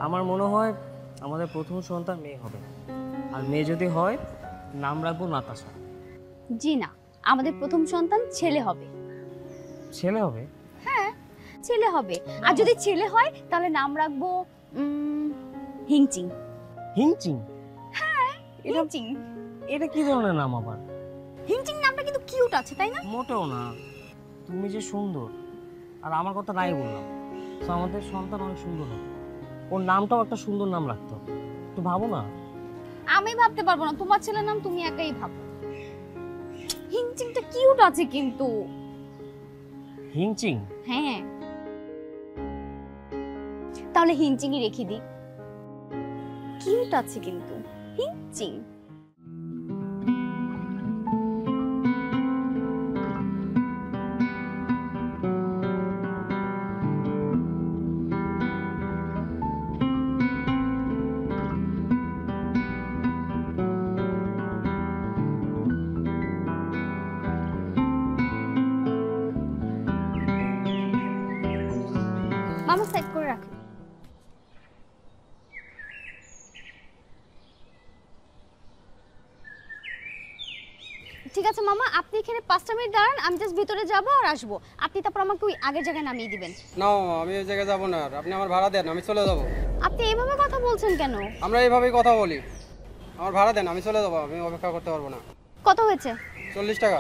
আমার মনে হয় আমাদের প্রথম সন্তান মেয়ে হবে, আর মেয়ে যদি হয় নাম রাখবো নাতাশা। জি না, আমাদের প্রথম সন্তান ছেলে হবে। ছেলে হবে? হ্যাঁ, ছেলে হবে। আর যদি ছেলে হয় তাহলে নাম রাখবো হিংচিং। হিংচিং? হিংচিং এটা কি ধরনের নাম আবার? হিংচিং নামটা কিন্তু কিউট আছে, তাই না? মোটেও না। তুমি যে সুন্দর, আর আমার কথা নাই বললাম, তো আমাদের সন্তান অনেক সুন্দর হবে, ওর নামটাও একটা সুন্দর নাম রাখতে হবে। একটু ভাবো না। আমি ভাবতে পারবো না, তোমার ছেলের নাম তুমি একাই ভাবো। হিংচিংটা কিউট আছে কিন্তু। হিংচিং? হ্যাঁ, তাহলে হিংচিংই রেখে দিই। কিউট আছে কিন্তু হিংচিং। মামা সেট করে রাখেন। ঠিক আছে মামা, আপনি এখানে 5টা মিনিট দাঁড়ান, আমি জাস্ট ভিতরে যাব আর আসবো। আপনি তারপর আমাকে ওই আগের জায়গায় নামিয়ে দিবেন। না মামা, আমি ওই জায়গায় যাবো না, আর আপনি আমার ভাড়া দেন, আমি চলে যাবো। আপনি এভাবে কথা বলছেন কেন? আমরা এইভাবেই কথা বলি। আমার ভাড়া দেন, আমি চলে যাবো, আমি অপেক্ষা করতে পারবো না। কত হয়েছে? 40 টাকা।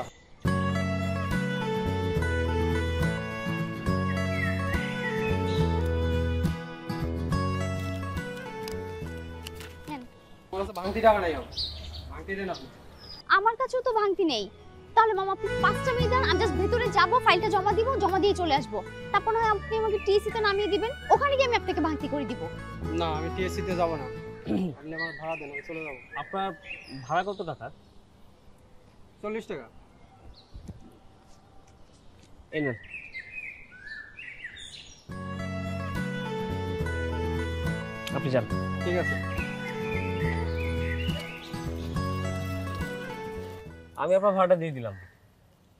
নেন। আমার কাছে ভাঙতি টাকা নাই, ভাঙতি দেন আপনি। আমার কাছেও তো ভাঙতি নেই। তাহলে মামা আপনি 5টা মিনিট দাঁড়ান, আমি জাস্ট ভিতরে যাব, ফাইলটা জমা দিব, জমা দিয়ে চলে আসবো। তারপর হয় আপনি আমাকে টিএসসি তে নামিয়ে দিবেন, ওখানে গিয়ে আমি আপনাকে ভাঙতি করে দিব। না, আমি টিএসসি তে যাবো না। আপনি আমার ভাড়া দেন, আমি চলে যাবো। আপনার ভাড়া কত টাকা? 40 টাকা। এই নেন। আপনি যান। ঠিক আছে। আমি আপনার ভাড়াটা দিয়ে দিলাম।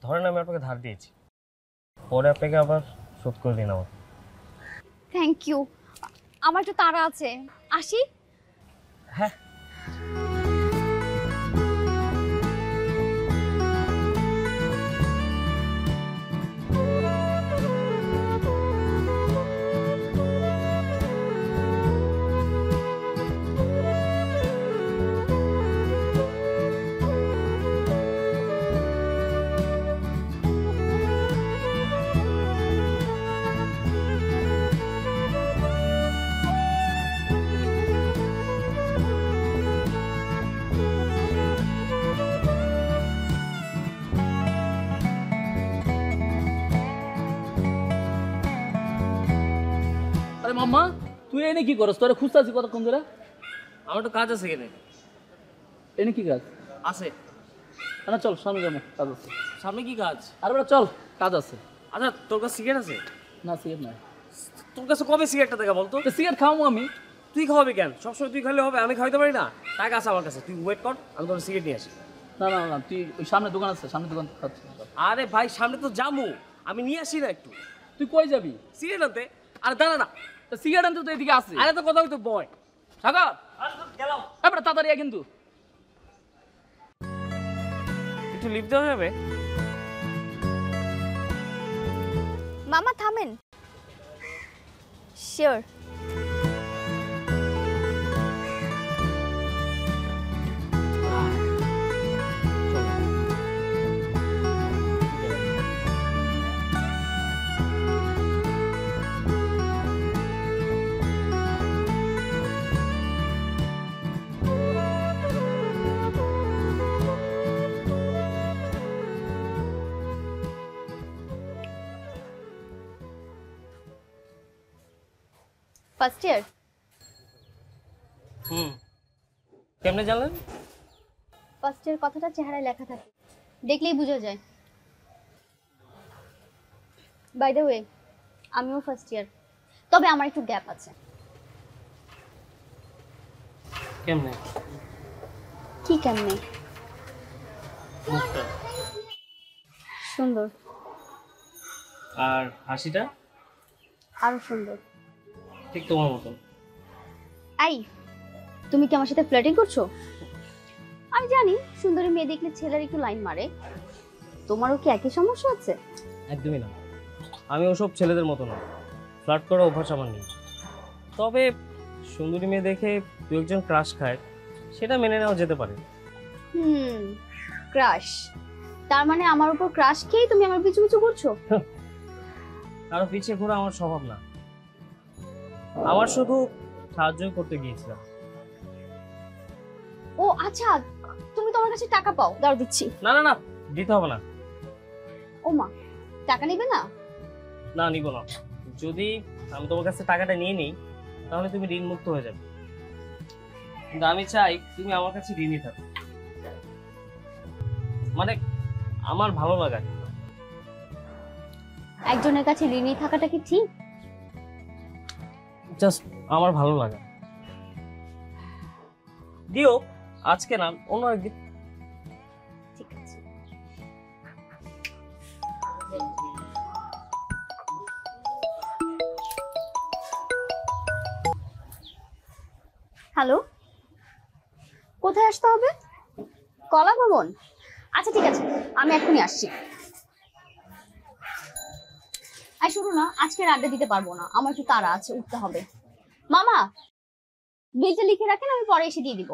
ধরেন আমি আপনাকে ধার দিয়েছি, পরে আপনাকে আবার শোধ করে দিন আমার। Thank you. আমার তো তাড়া আছে, আসি। হ্যাঁ। আরে মাম্মা, তুই এনে কি করস? তোরা খুঁজতেছি কতক্ষণ ধরে। আমার তো কাজ আছে এখানে। এনে কি কাজ আছে? না চল সামনে যাবো, কাজ আছে। সামনে কি কাজ? আরে বেটা চল, কাজ আছে। আচ্ছা, তোর কাছে সিগারেট আছে? না সিগারেট নাই। তোর কাছে কবে সিগারেটটা দেখা বলতো? তো সিগারেট খাওয়াবো আমি। তুই খাওয়াবি কেন? সবসময় তুই খাইলে হবে? আমি খাওয়াইতে পারি না? টাকা আছে আমার কাছে, তুই ওয়েট কর, আমি তোর সিগারেট নিয়ে আসি। না না না, তুই ওই সামনে দোকান আছে, সামনে দোকান খাচ্ছি। আরে ভাই, সামনে তো জামু, আমি নিয়ে আসি না একটু তুই কই যাবি? সিগারেট আনতে। আরে দাঁড়া না, তো সিগারেট আনতে তো এদিকে আছে। আরে তো কথা হইতো বয়। সাগর গেলাম। এবার তাড়াতাড়ি আয় কিন্তু। একটু লিফট দেওয়া যাবে? মামা থামেন। শিওর। First year. কেমনে জানলেন? ফার্স্ট ইয়ার কথাটা চেহারায় লেখা থাকে, দেখলেই বোঝা যায়। বাই দ্য ওয়ে, আমিও ফার্স্ট ইয়ার, তবে আমার একটু গ্যাপ আছে। কেমনে? কি কেমনে? মুখটা সুন্দর। আর হাসিটা আরো সুন্দর। ঠিক তোমার মতো। এই, তুমি কি আমার সাথে ফ্লার্টিং করছো? আমি জানি সুন্দরী মেয়ে দেখলে ছেলের একটু লাইন মারে, তোমারও কি একই সমস্যা আছে? একদমই না, আমি ওসব ছেলেদের মতো না, ফ্লার্ট করা অভ্যাস আমার নেই। তবে সুন্দরী মেয়ে দেখে দু একজন ক্রাশ খায়, সেটা মেনে নেওয়া যেতে পারে। ক্রাশ? তার মানে আমার উপর ক্রাশ খেয়ে তুমি আমার পিছু পিছু করছো? কারো পিছিয়ে ঘোরা আমার স্বভাব না, আমার শুধু সাহায্য করতে গিয়েছিলাম। ও আচ্ছা, তুমি তো আমার কাছে টাকা পাও, দাও দিচ্ছি। না না না, দিতে হবে না। ও মা, টাকা নেবে না? না, নিব না। যদি আমি তোমার কাছে টাকাটা নিয়ে নিই তাহলে তুমি ঋণ মুক্ত হয়ে যাবে, কিন্তু আমি চাই তুমি আমার কাছে ঋণই থাকো, মানে আমার ভালো লাগা। একজনের কাছে ঋণী থাকাটা কি ঠিক? জাস্ট আমার ভালো লাগা। দিও, আজকে না, অন্য একদিন। ঠিক আছে। হ্যালো, কোথায় আসতে হবে? কলা ভবন? আচ্ছা ঠিক আছে, আমি এখনই আসছি। আর শোনো না, আজকের আড্ডা দিতে পারবো না, আমার একটু তাড়া আছে, উঠতে হবে। মামা, বিলটা লিখে রাখেন, আমি পরে এসে দিয়ে দিব।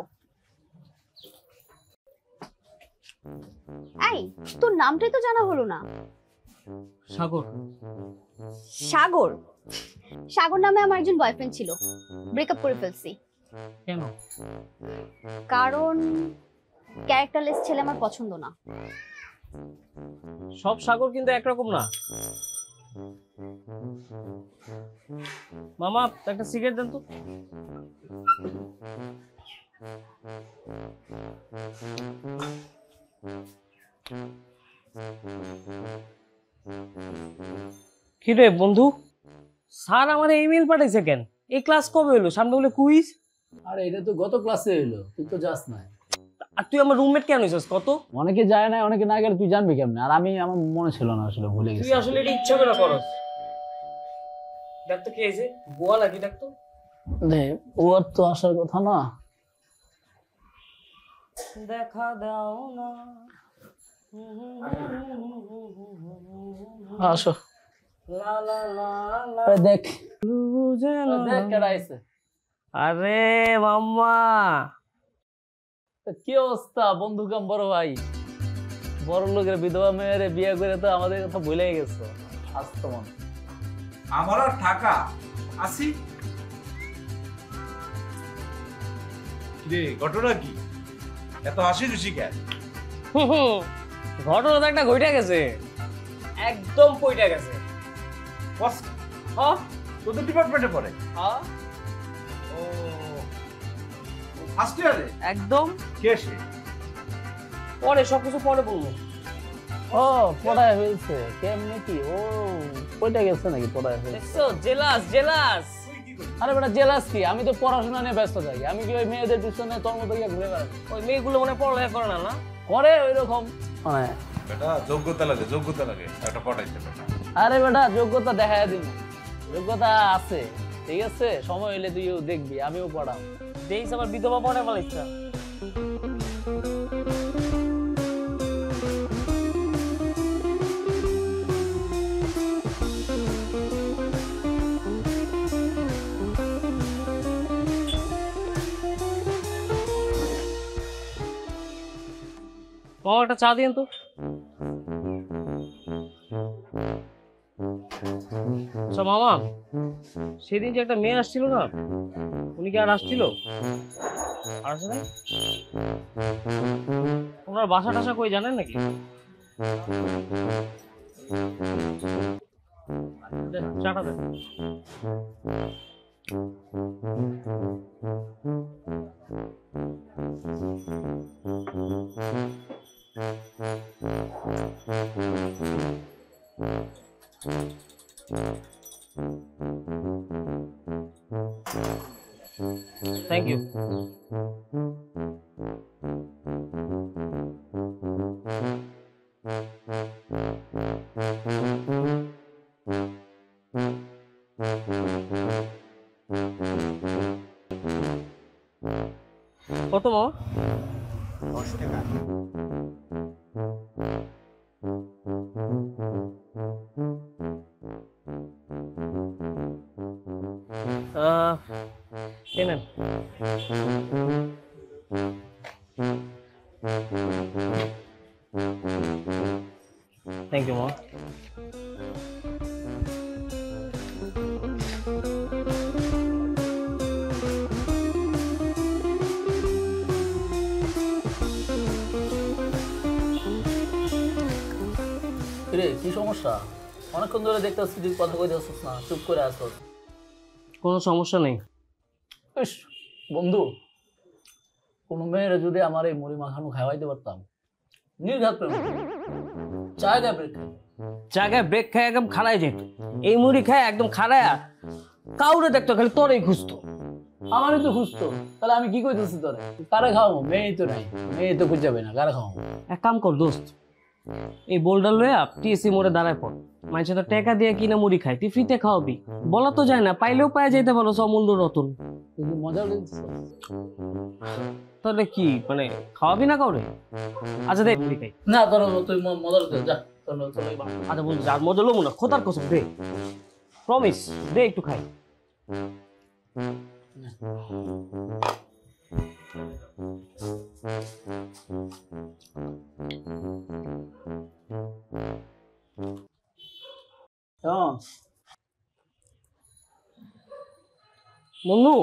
এই, তোর নামটাই তো জানা হলো না। সাগর। সাগর? সাগর নামে আমার একজন বয়ফ্রেন্ড ছিল, ব্রেকআপ করে ফেলছি। কেন? কারণ ক্যারেক্টারলেস ছেলে আমার পছন্দ না। সব সাগর কিন্তু একরকম না। মামা, একটা সিগারেট দেন তো। কি রে বন্ধু, স্যার আমার ইমেল পাঠাইছে কেন? এই ক্লাস কবে হলো? সামনে বলে কুইজ। আরে এটা তো গত ক্লাসে হইলো, তুই তো যাস না। আর তুই আমার রুমমেট কেন হইছিস কত? অনেকে যায় না, অনেকে না গেলে তুই জানবি কেমনে? আর আমি, আমার মনে ছিল না, আসলে ভুলে তুই গেছি। আসলে এটা ইচ্ছা করে করস। দেখ তো কি হয়েছে, গোয়া লাগি দেখ তো। ও আর তো আসার কথা না। দেখা দাও না। আসো। লা লা লা লা। দেখ বুঝে না। দেখ কেডা আইছে। আরে মাম্মা, কি অবস্থা বন্ধু কাম বড় ভাই? বড় লোকের বিধবা মেয়েরে বিয়ে করে তো আমাদের কথা ভুলেই গেছো। আসতো মন আমারও টাকা আসি রে, ঘটনা কি? এত হাসি খুশি কেন? ঘটনা তো একটা ঘইটা গেছে, একদম পইটা গেছে। বস, হ্যাঁ তোদের ডিপার্টমেন্টে পড়ে? হ্যাঁ ও, ফার্স্ট ইয়ারে? একদম। কে সে? পরে সবকিছু পরে বলবো। ও পড়ায় হয়েছে কেমনে কি? ও কইটা গেছে নাকি পড়ায় হয়েছে? দেখছো, জেলাস জেলাস। তুই কি করছিস? আরে বেটা জেলাস কি? আমি তো পড়াশোনা নিয়ে ব্যস্ত থাকি। আমি কি ওই মেয়েদের পিছনে তোর মতো গিয়ে ঘুরে বেড়াই? ওই মেয়েগুলো মনে হয় পড়ালেখা করে না, না? করে ওই রকম মানে। বেটা যোগ্যতা লাগে, যোগ্যতা লাগে একটা পটাইতে বেটা। আরে বেটা যোগ্যতা দেখায় দিন, যোগ্যতা আছে, ঠিক আছে? সময় হইলে তুইও দেখবি, আমিও পড়াও। দেইস আবার বিধবা পড়ে বলিস। মামা, একটা চা দিন তো। আচ্ছা মামা, সেদিন যে একটা মেয়ে আসছিল না, উনি কি আর আসছিল? আর আসে নাই? ওনার বাসা টাসা কই জানেন নাকি? দে, চাটা দেন। Thank you. কত মামা? 10 টাকা। এই নেন। থ্যাংক ইউ মামা। রে কি সমস্যা? অনেকক্ষণ ধরে দেখতেছি তুই কথা কইতে আসছিস না, চুপ করে আসছিস। কোনো সমস্যা নেই। ইস বন্ধু, কোনো মেয়েরা যদি আমার এই মুড়ি মাখানো খাওয়াইতে পারতাম, নির্ঘাত প্রেম হতো। জায়গায় ব্রেক খাই। জায়গায় ব্রেক খায় একদম খাড়ায় যেত। এই মুড়ি খায় একদম খাড়ায় কাউরে দেখতো খালি তোরেই খুঁজতো। আমারই তো খুঁজতো, তাহলে আমি কি কইতেছি তোরে? কারে খাওয়াবো? মেয়েই তো নাই, মেয়ে তো খুঁজে যাবে না, কারে খাওয়াবো? এক কাম কর দোস্ত, এই বোল্ডার লয়ে টিএসসি মোড়ে দাঁড়ায় পড়। মানুষের তো টাকা দিয়ে কিনা মুড়ি খায়, তুই ফ্রিতে খাওয়াবি। বলা তো যায় না, পাইলেও পায়ে যেতে পারো অমূল্য রতন। তুই মজা লিখছিস? তাহলে কি মানে খাওয়াবি না কাউরে? আচ্ছা দে মুড়ি খাই। না তোর তুই মজা লিখছিস, যা তোর আচ্ছা বলছি যার মজা লোবো না, খোদার কসম দে, প্রমিস দে একটু খাই। বন্ধু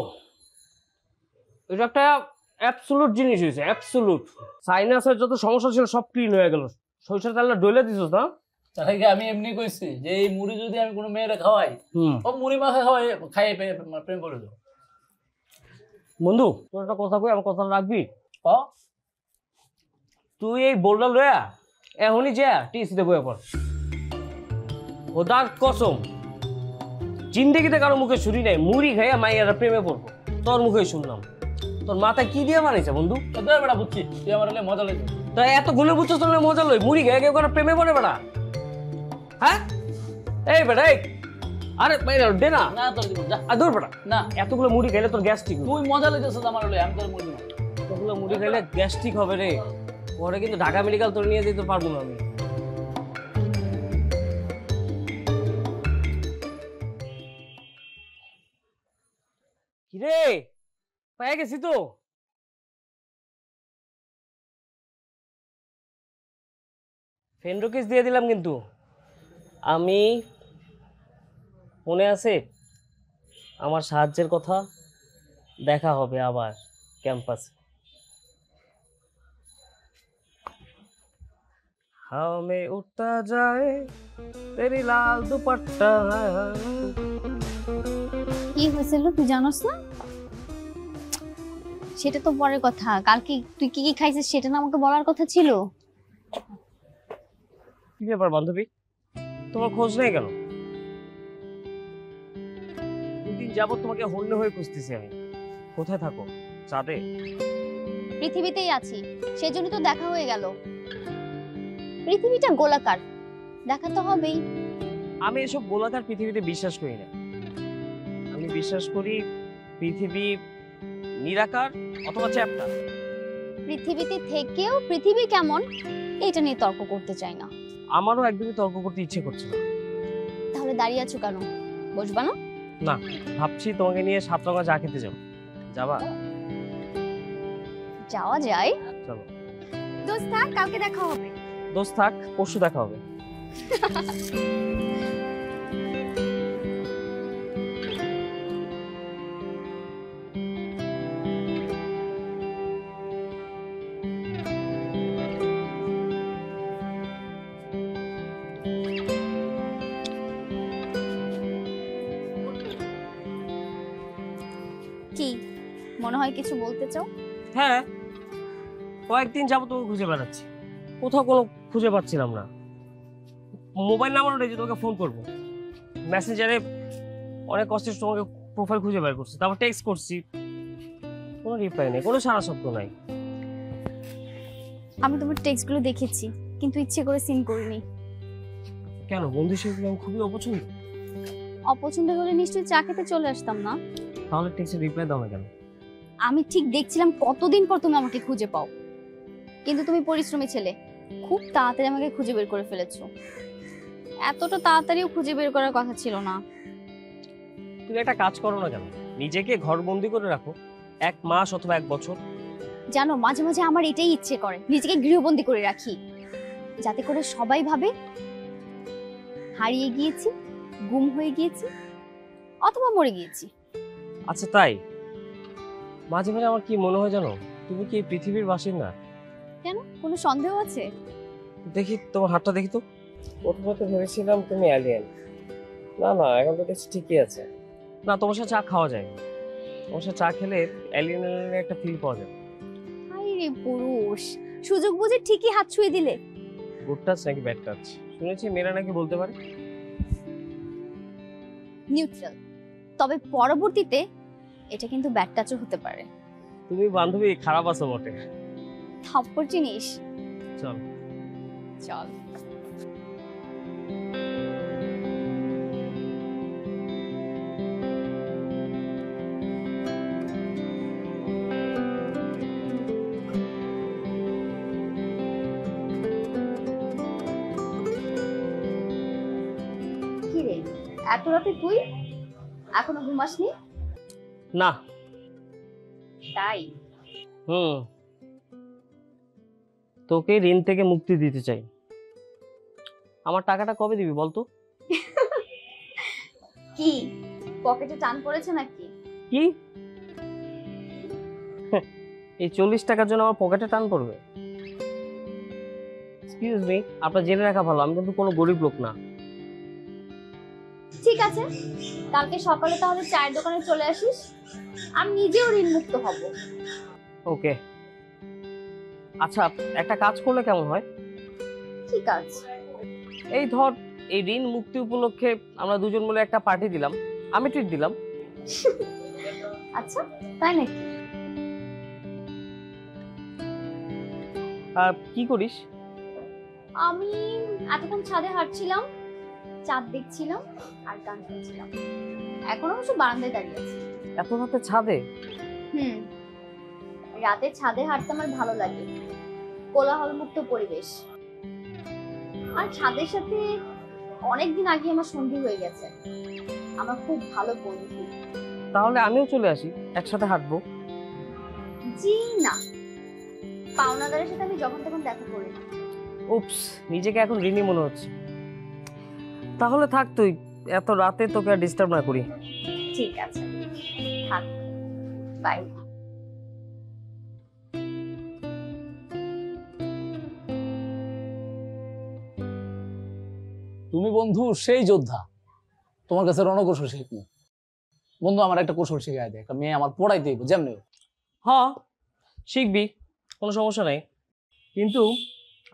এটা একটা অ্যাবসোলুট জিনিস হয়েছে, অ্যাবসোলুট। সাইনাসের যত সমস্যা ছিল সব ক্লিন হয়ে গেল। সরিষার তেলটা ডলে দিছিস না? তাহলে কি আমি এমনি কইছি যে এই মুড়ি যদি আমি কোনো মেয়েরে খাওয়াই, ও মুড়ি মাখা খাই প্রেম করে দেবো। বন্ধু তোর একটা কথা কই, আমার কথা রাখবি? ক। তুই এই বোল্ডার লয়া এখনই যা টিএসসিতে বইয়া পড়। খোদার কসম জিন্দেগিতে কারো মুখে শুনি নাই মুড়ি খাইয়া মাইয়ারা প্রেমে পড়বো। তোর মুখে শুনলাম। তোর মাথায় কি দিয়ে বানাইছে বন্ধু? তোদের বেড়া বুঝছি তুই আমার হলে মজা লেগে। তাই এত গুলো বুঝছো তোর মজা লই? মুড়ি খাইয়া কেউ কোনো প্রেমে পড়ে বেড়া? হ্যাঁ এই বেড়া এই, আরে দে না। না তোর দিব যা। আর দূর বেড়া, না এতগুলো মুড়ি খাইলে তোর গ্যাস ঠিক। তুই মজা লেগেছিস আমার হলে, আমি তোর মুড়ি না। এতগুলো মুড়ি খাইলে গ্যাস ঠিক হবে রে। পরে কিন্তু ঢাকা মেডিকেল তোর নিয়ে যেতে পারবো না আমি। কিরে পেয়ে গেছি তো। ফ্রেন্ড রিকোয়েস্ট দিয়ে দিলাম কিন্তু। আমি মনে আছে আমার সাহায্যের কথা? দেখা হবে আবার ক্যাম্পাসে। হামে উঠতা যায় তেরি লাল দুপাট্টা। কি হয়েছিল তুই জানোস না? সেটা তো পরের কথা। কালকে তুই কি কি খাইছিস সেটা না আমাকে বলার কথা ছিল। কি ব্যাপার বান্ধবী, তোমার খোঁজ নেই কেন? দুদিন যাবত তোমাকে হন্য হয়ে খুঁজতেছি আমি। কোথায় থাকো? চাঁদে? পৃথিবীতেই আছি, সেজন্য তো দেখা হয়ে গেল। পৃথিবীটা গোলাকার, দেখা তো হবেই। আমি এসব গোলাকার পৃথিবীতে বিশ্বাস করি না। আমি বিশ্বাস করি পৃথিবী নিরাকার অথবা চ্যাপ্টা। পৃথিবীতে থেকেও পৃথিবী কেমন এটা নিয়ে তর্ক করতে চাই না। আমারও একদমই তর্ক করতে ইচ্ছে করছে না। তাহলে দাঁড়িয়ে আছো কেন? বসবা না? না, ভাবছি তোমাকে নিয়ে সাতরঙা চা খেতে যাবো। যাবা? যাওয়া যায়। চলো। দোস্ত থাক, কালকে দেখা হবে। দোস্ত থাক, পরশু দেখা হবে। কি মনে হয় কিছু বলতে চাও? হ্যাঁ, কয়েকদিন যাবো তোকে খুঁজে বেড়াচ্ছি, কোথাও কোনো খুঁজে পাচ্ছিলাম না। মোবাইল নাম্বার যে তোকে ফোন করবো, মেসেঞ্জারে অনেক কষ্টে তোমাকে প্রোফাইল খুঁজে বের করছি, তারপর টেক্সট করছি, কোনো রিপ্লাই নেই, কোনো সারা শব্দ নাই। আমি তোমার টেক্সটগুলো দেখেছি, কিন্তু ইচ্ছে করে সিন করিনি। কেন? বন্ধু হিসেবে আমি খুবই অপছন্দ। অপছন্দ হলে নিশ্চয়ই চা খেতে চলে আসতাম না। তাহলে টেক্সটে রিপ্লাই দাও না কেন? আমি ঠিক দেখছিলাম কতদিন পর তুমি আমাকে খুঁজে পাও, কিন্তু তুমি পরিশ্রমী ছেলে, খুব তাড়াতাড়ি আমাকে খুঁজে বের করে ফেলেছো। এতটা তাড়াতাড়িও খুঁজে বের করার কথা ছিল না। তুমি একটা কাজ করো না কেন, নিজেকে ঘরবন্দি করে রাখো 1 মাস অথবা 1 বছর। জানো, মাঝে মাঝে আমার এটাই ইচ্ছে করে নিজেকে গৃহবন্দী করে রাখি, যাতে করে সবাই ভাবে হারিয়ে গিয়েছি, গুম হয়ে গিয়েছি, অথবা মরে গিয়েছি। আচ্ছা তাই? মাঝে মাঝে আমার কি মনে হয় জানো, তুমি কি এই পৃথিবীর বাসিন্দা? কেন, কোনো সন্দেহ আছে? দেখি তোমার হাতটা দেখি তো। প্রথমে তো ভেবেছিলাম তুমি অ্যালিয়েন, না না এখন তো দেখছি ঠিকই আছে। না, তোমার সাথে চা খাওয়া যায়, তোমার সাথে চা খেলে অ্যালিয়েনের একটা ফিল পাওয়া যায়। হাই রে পুরুষ, সুযোগ বুঝে ঠিকই হাত ছুঁয়ে দিলে। গুড টাচ নাকি ব্যাড টাচ? শুনেছি মেয়েরা নাকি বলতে পারে। নিউট্রাল, তবে পরবর্তীতে এটা কিন্তু ব্যাড টাচও হতে পারে। তুমি বান্ধবী খারাপ আছো বটে। থাপ্পড় জিনিস। চল চল। কি রে, এত রাতে তুই এখনো ঘুমাসনি? না। তাই? তোকে ঋণ থেকে মুক্তি দিতে চাই। আমার টাকাটা কবে দিবি বলতো? কি পকেটে টান পড়েছে নাকি? কি এই 40 টাকার জন্য আমার পকেটে টান পড়বে? এক্সকিউজ মি, আপনার জেনে রাখা ভালো আমি কিন্তু কোনো গরিব লোক না। ঠিক আছে, কালকে সকালে তাহলে চায়ের দোকানে চলে আসিস, আমি নিজেও ঋণ মুক্ত হব। ওকে। আচ্ছা, একটা কাজ করলে কেমন হয়? কি কাজ? এই ধর, এই ঋণ মুক্তি উপলক্ষে আমরা দুজন মিলে একটা পার্টি দিলাম, আমি ট্রিট দিলাম। আচ্ছা, তাই নাকি? কি করিস? আমি এতক্ষণ ছাদে হাঁটছিলাম, চাঁদ দেখছিলাম আর গান শুনছিলাম। এখন অবশ্য বারান্দায় দাঁড়িয়ে আছি। এত রাতে ছাদে? রাতে ছাদে হাঁটতে আমার ভালো লাগে, কোলাহল মুক্ত পরিবেশ। আর ছাদের সাথে অনেকদিন আগে আমার সন্ধি হয়ে গেছে, আমার খুব ভালো বন্ধু। তাহলে আমিও চলে আসি, একসাথে হাঁটবো। জি না, পাওনাদারের সাথে আমি যখন তখন দেখা করি না। উপস, নিজেকে এখন ঋণী মনে হচ্ছে। তাহলে থাক তুই, এত রাতে তোকে আর ডিস্টার্ব না করি। ঠিক আছে, থাক, বাই। তুমি বন্ধু সেই যোদ্ধা, তোমার কাছে রণকৌশল শিখবো। বন্ধু আমার একটা কৌশল শিখাই দে, একটা মেয়ে আমার পড়াইতে হইব যেমনি হোক। হ্যাঁ শিখবি, কোনো সমস্যা নাই, কিন্তু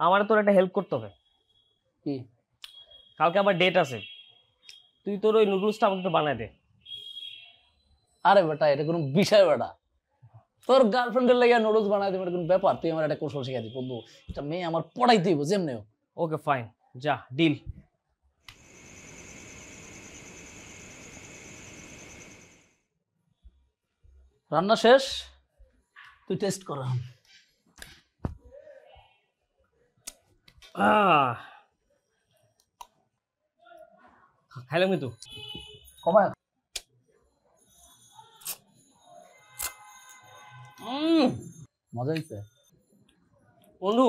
আমার তোর একটা হেল্প করতে হবে। কি? কালকে আবার ডেট আছে, তুই তোর ওই নুডলসটা আমাকে একটু বানায় দে। আরে বেটা, এটা কোনো বিষয় বেটা, তোর গার্লফ্রেন্ডের লাগে নুডলস বানাই দেবে কোনো ব্যাপার? তুই আমার একটা কৌশল শিখাই দিই বন্ধু, একটা মেয়ে আমার পড়াইতে হইব যেমনি হোক। ওকে ফাইন, যা ডিল। রান্না শেষ, তুই টেস্ট কর। খাইলাম কিন্তু কমায়। মজা হয়েছে বন্ধু,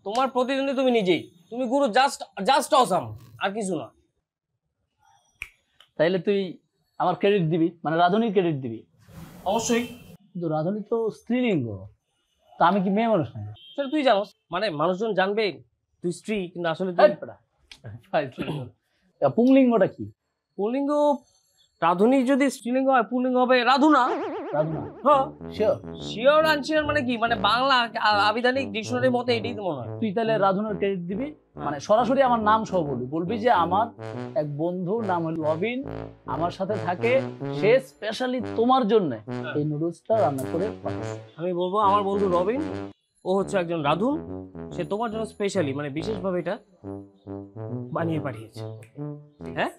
তোমার প্রতিদ্বন্দ্বী তুমি নিজেই, তুমি গুরু, জাস্ট জাস্ট অসাম, আর কিছু না। তাইলে তুই আমার ক্রেডিট দিবি, মানে রাধুনির ক্রেডিট দিবি? অবশ্যই। কিন্তু রাধুনি তো স্ত্রীলিঙ্গ, তা আমি কি মেয়ে মানুষ নাকি? সেটা তুই জানোস, মানে মানুষজন জানবে তুই স্ত্রী, কিন্তু আসলে তুই পুংলিঙ্গটা কি? পুল্লিঙ্গ। রাধুনি যদি স্ত্রীলিঙ্গ হয়, পুল্লিঙ্গ হবে রাধুনা। রাধুনা? হ্যাঁ শিওর? শিওর আনশিওর মানে কি, মানে বাংলা আবিধানিক ডিকশনারির মতে এটাই তো মনে হয়। তুই তাহলে রাধুনার ক্রেডিট দিবি, মানে সরাসরি আমার নাম সহ বলবি, বলবি যে আমার এক বন্ধুর নাম হলো রবিন, আমার সাথে থাকে, সে স্পেশালি তোমার জন্য এই নুডলসটা রান্না করে পাঠাচ্ছে। আমি বলবো আমার বন্ধু রবিন, ও হচ্ছে একজন রাধুন, সে তোমার জন্য স্পেশালি মানে বিশেষভাবে এটা বানিয়ে পাঠিয়েছে। হ্যাঁ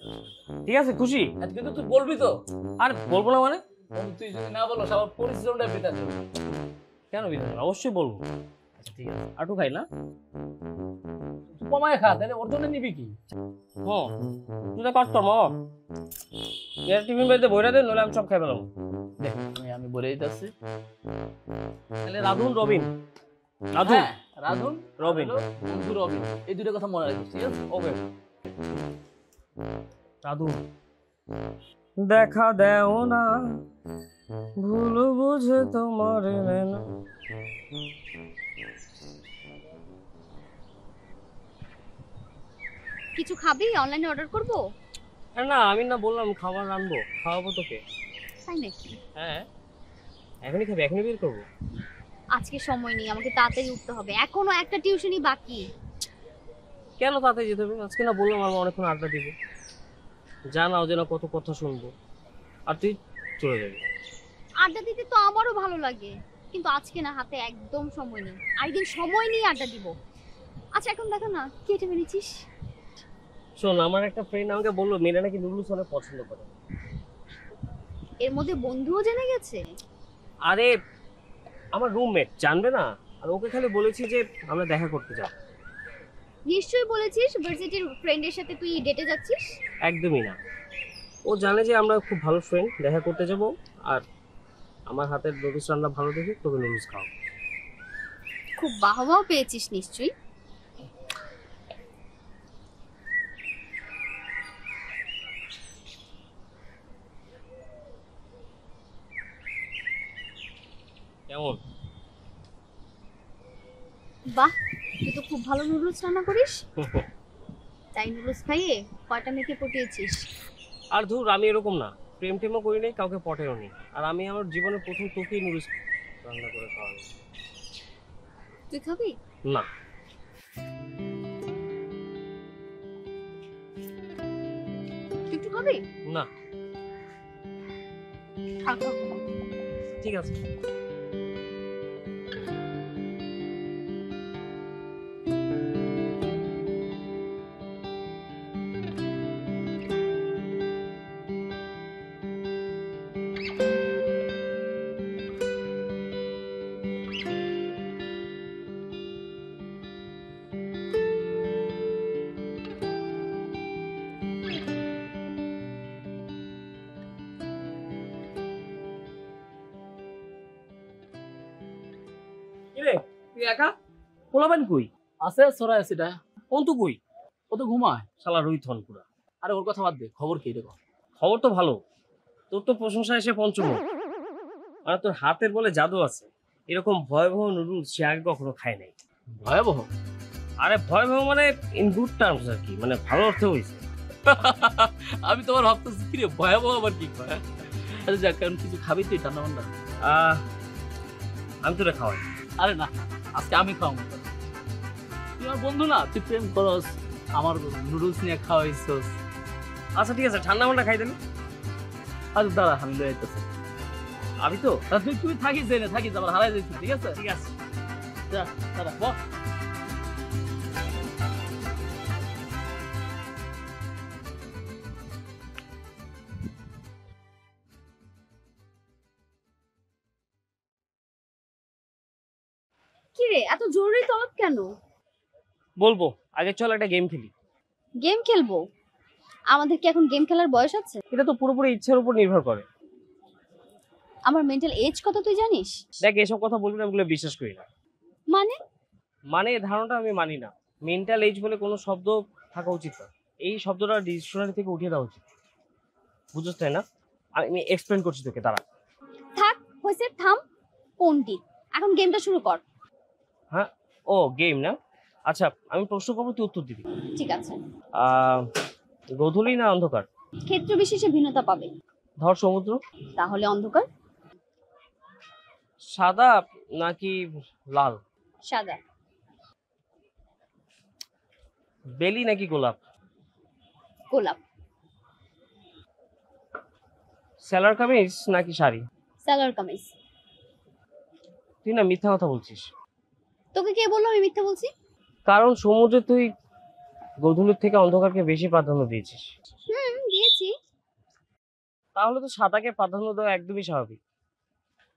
ঠিক আছে, খুশি? কিন্তু তুই বলবি তো? আর বলবো না মানে, বন্ধু তুই যদি না বলো আমার পরিশ্রমটা বেকার যাবে। কেন বিধান অবশ্যই বলবো। আচ্ছা ঠিক আছে, আটু খাই না? তুই কমায় খা, তাহলে ওর জন্য নিবি কি? হ্যাঁ তুই তো কাজ কর মামা, এর টিফিন বাড়িতে বইরা দে, নইলে আমি সব খাই পেলাম। দেখ আমি বলে দিতেছি। তাহলে রাধুন রবিন, রাধুন হ্যাঁ, রাধুন রবিন। হলো বন্ধু রবিন, এই দুটো কথা মনে রাখিস, ঠিক আছে? ওকে রাধুন। দেখা দেও না ভুল বুঝে তোমার না। কিছু খাবি? অনলাইনে অর্ডার করব? আরে না, আমি না বললাম খাবার রানবো, খাওয়াবো তোকে। তাই নাকি? হ্যাঁ এখনই খাবি, এখনই বের করবো। আজকে সময় নেই, আমাকে তাড়াতাড়ি উঠতে হবে, এখনো একটা টিউশনই বাকি। কেন তাড়াতাড়ি যেতে হবে? আজকে না বললাম আমরা অনেকক্ষণ আড্ডা দিব, জানাও যে না কত কথা শুনবো, আর তুই চলে যাবি। আড্ডা দিতে তো আমারও ভালো লাগে, কিন্তু আজকে না, হাতে একদম সময় নেই। আরেকদিন সময় নিয়ে আড্ডা দিব। আচ্ছা এখন দেখো না কি এটা এনেছিস। শোন, আমার একটা ফ্রেন্ড আমাকে বললো মেয়েরা নাকি নুডলস অনেক পছন্দ করে। এর মধ্যে বন্ধুও জেনে গেছে? আরে আমার রুমমেট জানবে না, আর ওকে খালি বলেছি যে আমরা দেখা করতে যাব। নিশ্চয়ই বলেছিস ভার্সিটির ফ্রেন্ডের সাথে তুই ডেটে যাচ্ছিস। একদমই না, ও জানে যে আমরা খুব ভালো ফ্রেন্ড, দেখা করতে যাব। আর আমার হাতের নুডলস রান্না ভালো দেখে তোকে নুডলস খাও। খুব বাহবাও পেয়েছিস নিশ্চয়ই। কেমন? বাহ, তুই তো খুব ভালো নুডলস রান্না করিস। তাই নুডলস খাইয়ে কয়টা মেয়েকে পটিয়েছিস? আর ধুর, আমি এরকম না, প্রেম টেমও করি নাই, কাউকে পটেও নি। আর আমি আমার জীবনে প্রথম তোকেই নুডলস রান্না করে খাওয়াবো। তুই খাবি? না। তুই একটু খাবি? না। থাক থাক থাক। ঠিক আছে। কিরে তুই একা? পোলাবেন কই? আছে সরাই আছে এটা। কোন তো কই? ও তো ঘুমায়। শালা রুইথন পুরা। আরে ওর কথা বাদ দে, খবর কি দেখো? খবর তো ভালো, তোর তো প্রশংসা এসে পঞ্চম। আর তোর হাতের বলে জাদু আছে, এরকম ভয়াবহ নুডলস সে আগে কখনো খায় নাই। ভয়াবহ? আরে ভয়াবহ মানে ইন গুড টার্মস আর কি, মানে ভালো অর্থে হয়েছে। আমি তোমার ভাবতেছি কি রে, ভয়াবহ আবার কি কয়? আরে যাক, কারণ কিছু খাবি তুই ঠান্ডা মান্ডা? আমি তোরা খাওয়াই। আরে না, আজকে আমি খাওয়াবো। তুই আমার বন্ধু না, তুই প্রেম করস, আমার নুডলস নিয়ে খাওয়াইছস। আচ্ছা ঠিক আছে, ঠান্ডা মান্ডা খাই দেবে। আরে দাঁড়া, আমি লয়ে আইতেছি। আমি তো তুই তুই থাকিস জেনে থাকিস, আবার হারাই যাইছিস, ঠিক আছে? ঠিক আছে। যা দাঁড়া বল। কি রে, এত জরুরি তলব কেন? বলবো, আগে চল একটা গেম খেলি। গেম খেলবো? আমাদের কি এখন গেম খেলার বয়স আছে? এটা তো পুরোপুরি ইচ্ছার উপর নির্ভর করে। আমার মেন্টাল এজ কত তুই জানিস? দেখ, এসব কথা বলবি না, আমি এগুলো বিশ্বাস করি না। মানে? মানে এই ধারণাটা আমি মানি না। মেন্টাল এজ বলে কোনো শব্দ থাকা উচিত না, এই শব্দটা ডিকশনারি থেকে উঠিয়ে দেওয়া উচিত। বুঝছ তাই না? আমি এক্সপ্লেন করছি তোকে, দাঁড়া। থাক, হয়েছে, থাম। পণ্ডিত, এখন গেমটা শুরু কর। হ্যাঁ, ও গেম না? আচ্ছা আমি প্রশ্ন করবো, তুই উত্তর দিবি। ঠিক আছে। গোধূলি না অন্ধকার? ক্ষেত্র বিশেষে ভিন্নতা পাবে। ধর সমুদ্র। তাহলে অন্ধকার। সাদা নাকি লাল? সাদা। বেলি নাকি গোলাপ? গোলাপ। সেলার কামিজ নাকি শাড়ি? সালোয়ার কামিজ। তুই না মিথ্যা কথা বলছিস। তোকে কে বললো আমি মিথ্যা বলছি? কারণ সমুদ্রে তুই গোধূলির থেকে অন্ধকারকে বেশি প্রাধান্য দিয়েছিস। দিয়েছি। তাহলে তো সাদাকে প্রাধান্য দেওয়া একদমই স্বাভাবিক।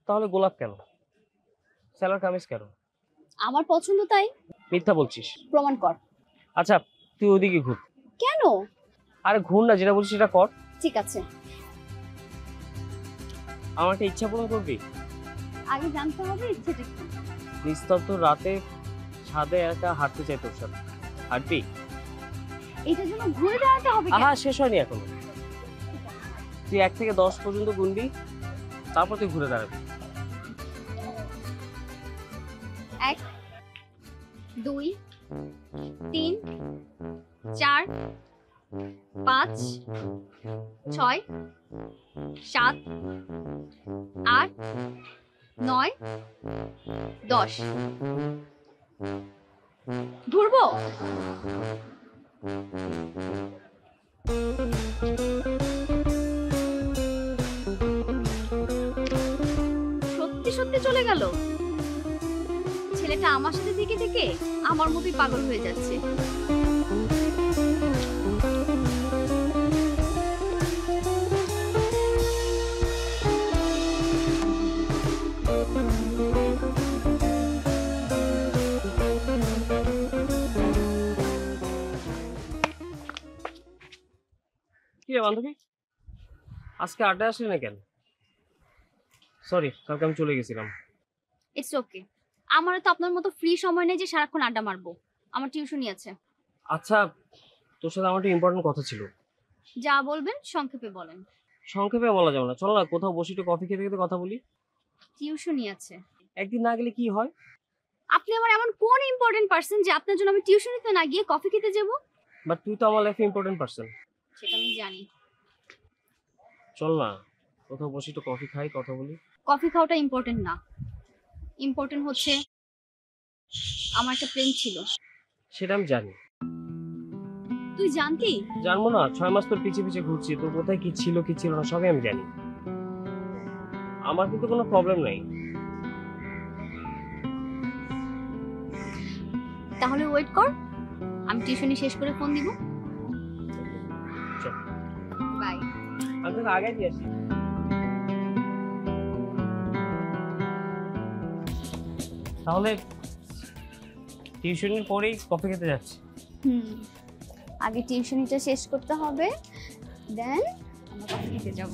তাহলে গোলাপ কেন, সালোয়ার কামিজ কেন? আমার পছন্দ তাই। মিথ্যা বলছিস। প্রমাণ কর। আচ্ছা তুই ওদিকে ঘুর। কেন? আরে ঘুর না, যেটা বলছিস সেটা কর। ঠিক আছে, আমার একটা ইচ্ছা পূরণ করবি। আগে জানতে হবে ইচ্ছেটা কি। নিস্তব্ধ রাতে ছাদে একা হাঁটতে চাই তোর সাথে, হাঁটবি? এটার জন্য ঘুরে দাঁড়াতে হবে কেন? আহা, শেষ হয়নি এখনো। তুই 1 থেকে 10 পর্যন্ত গুনবি, তারপর তুই ঘুরে দাঁড়াবি। 1 2 3 4 5 6 7 8 9 10 ঘুরবো। সত্যি সত্যি চলে গেল। ছেলেটা আমার সাথে থেকে থেকে আমার মতোই পাগল হয়ে যাচ্ছে। কি রে বান্ধবী, আজকে আড্ডায় আসলি না কেন? সরি, কালকে আমি চলে গেছিলাম। It's okay. আমারও তো আপনার মতো ফ্রি সময় নেই যে সারাক্ষণ আড্ডা মারবো। আমার টিউশনই আছে। আচ্ছা, তোর সাথে আমার একটা ইম্পর্টেন্ট কথা ছিল। যা বলবেন সংক্ষেপে বলেন। সংক্ষেপে বলা যাবে না, চলো না কোথাও বসে একটু কফি খেতে খেতে কথা বলি। টিউশনই আছে। একদিন না গেলে কি হয়? আপনি আমার এমন কোন ইম্পর্টেন্ট পার্সন যে আপনার জন্য আমি টিউশনিতে না গিয়ে কফি খেতে যাব? বাট তুই তো আমার লাইফে ইম্পর্টেন্ট পার্সন। সেটা আমি জানি। চল না কোথাও বসে একটু কফি খাই, কথা বলি। কফি খাওয়াটা ইম্পর্টেন্ট না। ইম্পর্টেন্ট হচ্ছে আমার একটা প্রেম ছিল। সেটা আমি জানি। তুই জানতি? জানবো না? 6 মাস তোর পিছে পিছে ঘুরছি, তোর কোথায় কি ছিল কি ছিল না সবই আমি জানি। আমার কিন্তু কোনো প্রবলেম নাই। তাহলে ওয়েট কর, আমি টিউশনি শেষ করে ফোন দিব। চল। বাই। আমি তোকে আগে দিয়ে আসি। তাহলে টিউশনের পরেই কফি খেতে যাচ্ছি। আগে টিউশনিটা শেষ করতে হবে, দেন আমরা কফি খেতে যাব।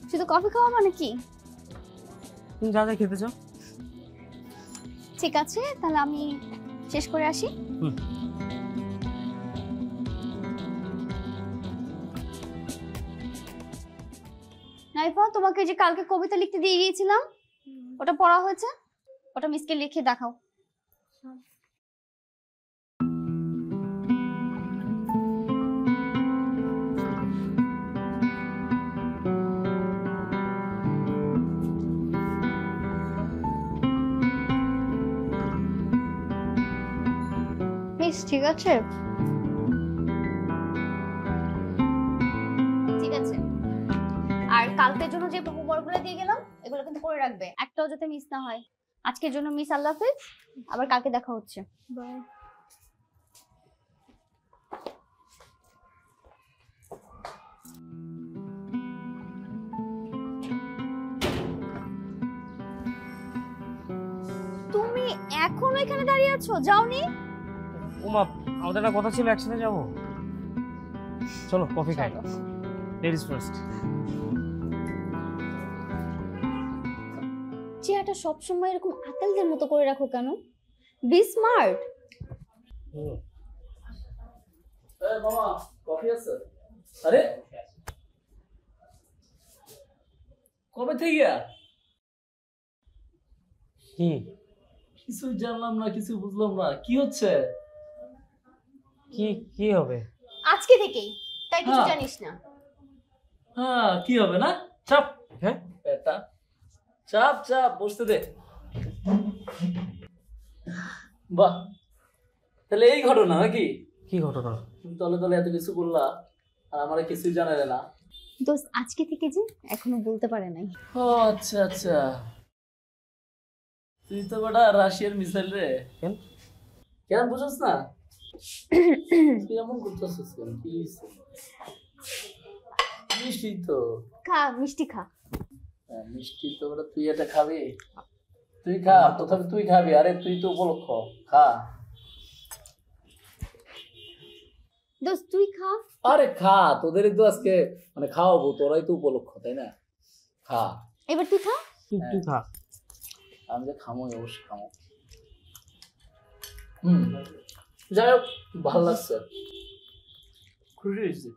শুধু কফি খাওয়া মানে কি? তুমি যা যা খেতে চাও। ঠিক আছে, তাহলে আমি শেষ করে আসি। নাইফা, তোমাকে যে কালকে কবিতা লিখতে দিয়ে গিয়েছিলাম, ওটা পড়া হয়েছে? ওটা মিসকে লিখে দেখাও। মিস ঠিক আছে? ঠিক আছে। আর কালকের জন্য যে হোমওয়ার্কগুলো দিয়ে গেলাম এগুলো কিন্তু করে রাখবে, একটাও যাতে মিস না হয়। আজকের জন্য মিস, আল্লাহ হাফেজ। আবার কালকে দেখা হচ্ছে। বাই। তুমি এখনো এখানে দাঁড়িয়ে আছো, যাওনি? ওমা, আমাদের একটা কথা ছিল একসাথে যাবো। চলো কফি খাই। Ladies first. চেহারাটা সবসময় এরকম আতেলদের মতো করে রাখো কেন? Be smart. মামা কফি আছে? আরে কবে থেকে? কি কিছু জানলাম না, কিছু বুঝলাম না, কি হচ্ছে? কি কি হবে? আজকে থেকেই, তাই কিছু হ্যাঁ। জানিস না। হ্যাঁ, কি হবে না? চাপ। হ্যাঁ, এটা চাপ চাপ, বসতে দে। বাহ, তাহলে এই ঘটনা নাকি? কি ঘটনা? তলে তলে এত কিছু করলা আর আমার কিছুই জানালে না। দোস্ত আজকে থেকে যে এখনো বলতে পারে নাই। ও আচ্ছা আচ্ছা, তুই তো বেটা রাশিয়ার মিসাইল রে। কেন কেন বুঝছ না? তুই এমন করতেছিস কেন? কি হইছে? মিষ্টি তো। খা মিষ্টি খা। মিষ্টি তো ওটা তুই এটা খাবি, তুই খা, প্রথমে তুই খাবি, আরে তুই তো উপলক্ষ, খা। দোস্ত তুই খা। আরে খা, তোদেরই তো আজকে মানে খাওয়াবো, তোরাই তো উপলক্ষ, তাই না? খা। এবার তুই খা। তুই খা। আমি যে খামো, অবশ্যই খামো। হুম, যাই হোক, ভালো লাগছে, খুশি হয়েছি।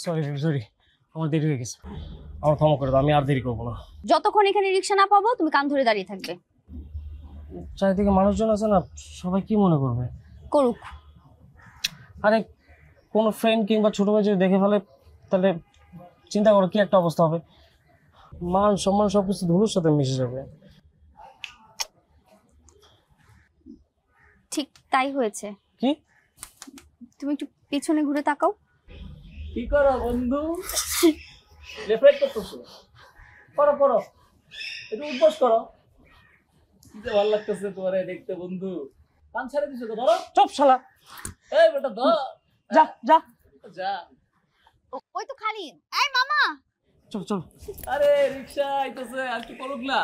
সরি সরি, আমার দেরি হয়ে গেছে, আমার ক্ষমা করে দাও, আমি আর দেরি করবো না। যতক্ষণ এখানে রিক্সা না পাবো তুমি কান ধরে দাঁড়িয়ে থাকবে। চারিদিকে মানুষজন আছে না, সবাই কি মনে করবে? করুক। আরে কোনো ফ্রেন্ড কিংবা ছোট ভাই যদি দেখে ফেলে, তাহলে চিন্তা করো কি একটা অবস্থা হবে। মান সম্মান সবকিছু ধুলোর সাথে মিশে যাবে। ঠিক তাই হয়েছে। কি? তুমি একটু পিছনে ঘুরে তাকাও। কি করো বন্ধু? রেফ্রেশ করতেছো? করো করো, একটু উঠবস করো। কি যে ভালো লাগতেছে তোমারে দেখতে বন্ধু। কান ছেড়ে দিছো তো, ধরো। চুপ শালা, এই বেটা ধর। যা যা যা। ওই তো খালি। এই মামা। চল চল। আরে রিকশা আইতেছে, আর কি করুক না,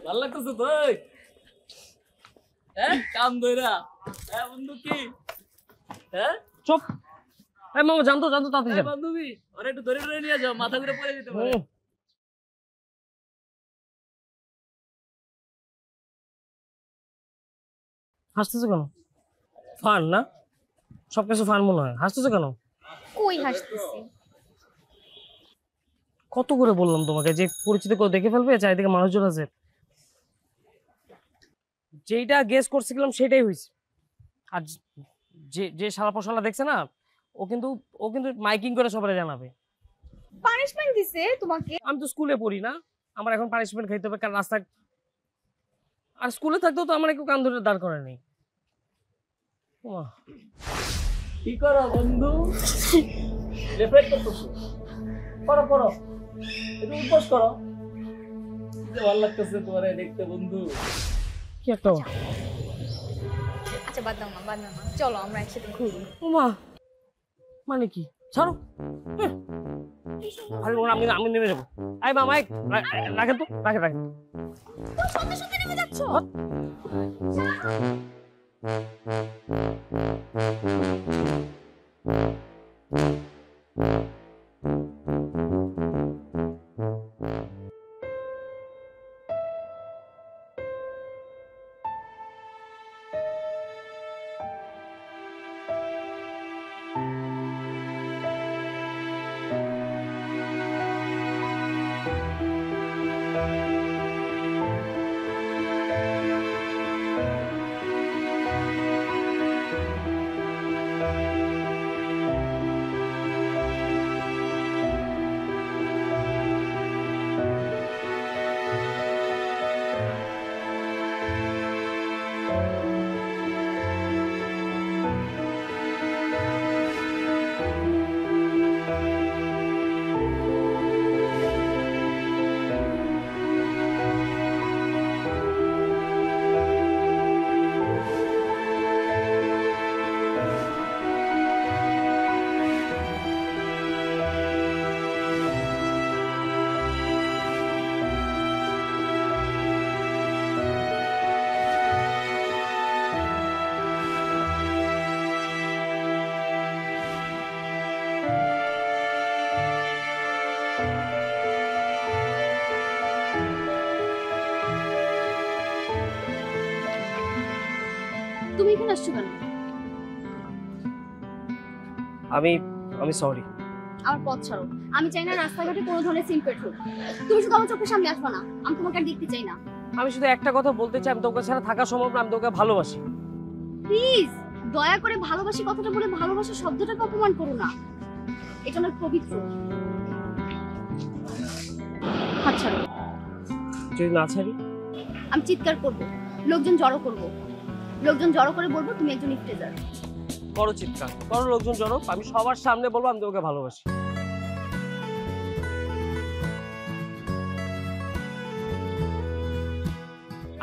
ভালো লাগতেছে তো। হ্যাঁ কাম ধইরা, হ্যাঁ বন্ধু কি, হ্যাঁ চুপ। এই মামা জানতো জানতো, তাড়াতাড়ি যান। বান্ধবী ওরা একটু ধরে ধরে নিয়ে যাও, মাথা ঘুরে পড়ে যেতে পারে। হাসতেছো কেন? ফান না, সবকিছু ফান মনে হয়, হাসতেছো কেন? কই হাসতেছি? কত করে বললাম তোমাকে যে পরিচিত কেউ দেখে ফেলবে, চারিদিকে মানুষজন আছে। যেইটা গেস করছিলাম সেটাই হয়েছে। আর যে যে শালা পশালা দেখছে না, ও কিন্তু মাইকিং করে সবাই জানাবে। পানিশমেন্ট দিছে তোমাকে? আমি তো স্কুলে পড়ি না, আমার এখন পানিশমেন্ট খাইতে হবে, কারণ রাস্তায় আর স্কুলে থাকতেও তো আমার একটু কান ধরে দাঁড় করে নেই। কি করো বন্ধু? রেফ্রেশ করতেছো? করো করো, একটু উঠবস করো। কি যে ভালো লাগতেছে তোমারে দেখতে বন্ধু। কি একটা আচ্ছা বাদ দাও না, বাদ দাও না, চলো আমরা একসাথে ঘুরি। ওমা, মানে কি? ছাড়ো। আরে ওরা, আমি নেমে যাবো। আই মামা, রাখেন তো, রাখেন। সত্যি সত্যি নেমে যাচ্ছো? সামনে আসছো কেন? আমি আমি সরি। আমার পথ ছাড়ো। আমি চাই না রাস্তাঘাটে কোনো ধরনের সিনক্রেট হোক। তুমি শুধু আমার চোখের সামনে আসবা না, আমি তোমাকে আর দেখতে চাই না। আমি শুধু একটা কথা বলতে চাই, আমি তোকে ছাড়া থাকা সম্ভব না, আমি তোকে ভালোবাসি। প্লিজ দয়া করে ভালোবাসি কথাটা বলে ভালোবাসা শব্দটাকে অপমান করো না। এটা আমার পবিত্র। হাত ছাড়ো। যদি না ছাড়ি? আমি চিৎকার করব, লোকজন জড়ো করব, লোকজন জড়ো করে বলবো তুমি একজন ইফতেজার। করো চিৎকার, করো লোকজন জড়ো, আমি সবার সামনে বলবো আমি তোকে ভালোবাসি।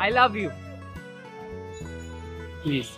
I love you. প্লিজ।